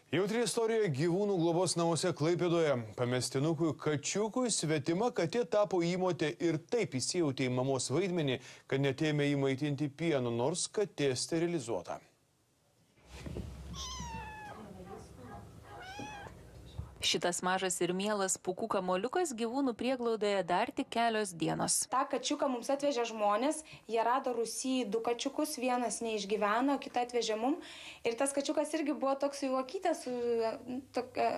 Jautri istorija gyvūnų globos namuose Klaipėdoje. Pamestinukui kačiukui svetima katė tapo įmotė ir taip įsijautė į mamos vaidmenį, kad net ėmė jį maitinti pienu, nors katė sterilizuota. Šitas mažas ir mielas pūkų kamuoliukas gyvūnų prieglaudoje dar tik kelios dienos. Ta kačiuką mums atvežė žmonės, jie rado Rusijai 2 kačiukus, vienas neišgyveno, kitą atvežė mum. Ir tas kačiukas irgi buvo toks juokytas,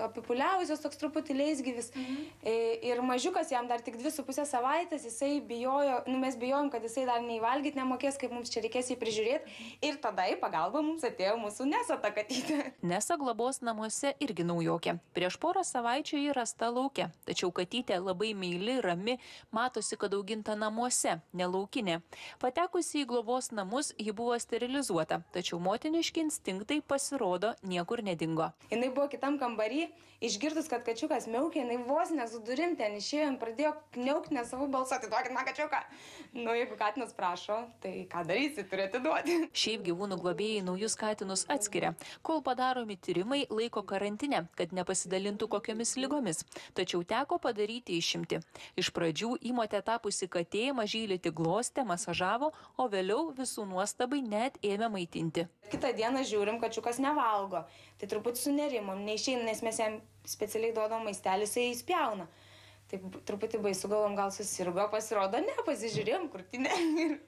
apipuliavusios, toks truputį leisgyvis. Ir mažiukas jam dar tik 2,5 savaitės, jisai bijojo, mes bijojom, kad jisai dar nei valgyti nemokės, kaip mums čia reikės jį prižiūrėti. Ir tada į pagalbą mums atėjo mūsų Nesa ta katytė. Nesa globos namuose irgi naujokė. Prieš porą savaičių ji rasta lauke, tačiau katytė labai meili, rami, matosi, kad auginta namuose, ne laukinė. Patekusi į globos namus, ji buvo sterilizuota, tačiau motiniški instinktai pasirodo niekur nedingo. Jinai buvo kitam kambarį, išgirdus, kad kačiukas miaukė, jinai vos nesudurim ten išėjo, pradėjo kniaukti ne savo balsą, atiduokit man kačiuką. Nu, jeigu katinas prašo, tai ką darysi, turi atiduoti. Šiaip gyvūnų globėjai naujus katinus atskiria, kol padaromi tyrimai laiko karantine, kad nepasidalintų kokiomis lygomis, tačiau teko padaryti išimtį. Iš pradžių įmotė tapusi katė mažylį tik glostė, masažavo, o vėliau visų nuostabai net ėmė maitinti. Kitą dieną žiūrim, kačiukas nevalgo, tai truputį sunerimom, neišeina, nes mes jam specialiai duodam maistelį, jisai įspjauna. Tai truputį baisu, galvom, gal susirgo, pasirodo, ne, pasižiūrėjom krūtinę ir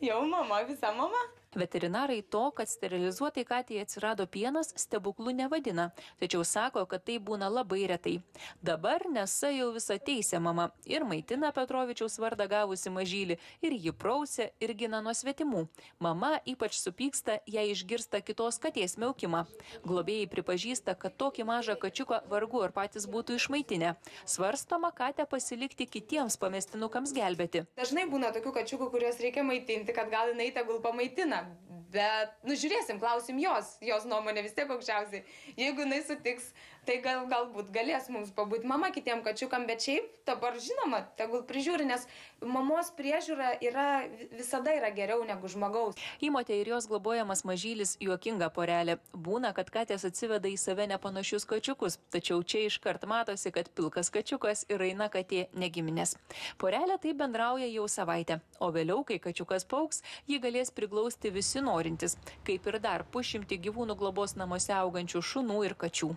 jau mama, visa mama. Veterinarai to, kad sterilizuotai katei atsirado pienas, stebuklų nevadina, tačiau sako, kad tai būna labai retai. Dabar Nesa jau visą teisę mama ir maitina Petrovičiaus vardą gavusi mažylį, ir jį prausia ir gina nuo svetimų. Mama ypač supyksta, jei išgirsta kitos katės miaukimą. Globėjai pripažįsta, kad tokį mažą kačiuką vargu ar patys būtų išmaitinę. Svarstoma katę pasilikti kitiems pamestinukams gelbėti. Dažnai būna tokių kačiukų, kuriuos reikia maitinti, kad gal jinai tegul pamaitina. Bet, žiūrėsim, klausim jos nuomonė vis tiek aukščiausiai. Jeigu jinai sutiks, tai galbūt galės mums pabūti mama kitiem kačiukam, bet šiaip dabar žinoma, tegul prižiūri, nes mamos priežiūra visada yra geriau negu žmogaus. Įmotė ir jos globojamas mažylis juokinga porelė. Būna, kad katės atsiveda į save nepanašius kačiukus, tačiau čia iškart matosi, kad pilkas kačiukas ir raina katė negiminės. Porelė taip bendrauja jau savaitę, o vėliau, kai kačiukas paaugs, jį galės priglausti visi norintys, kaip ir dar 100 gyvūnų globos namuose augančių šunų ir kačių.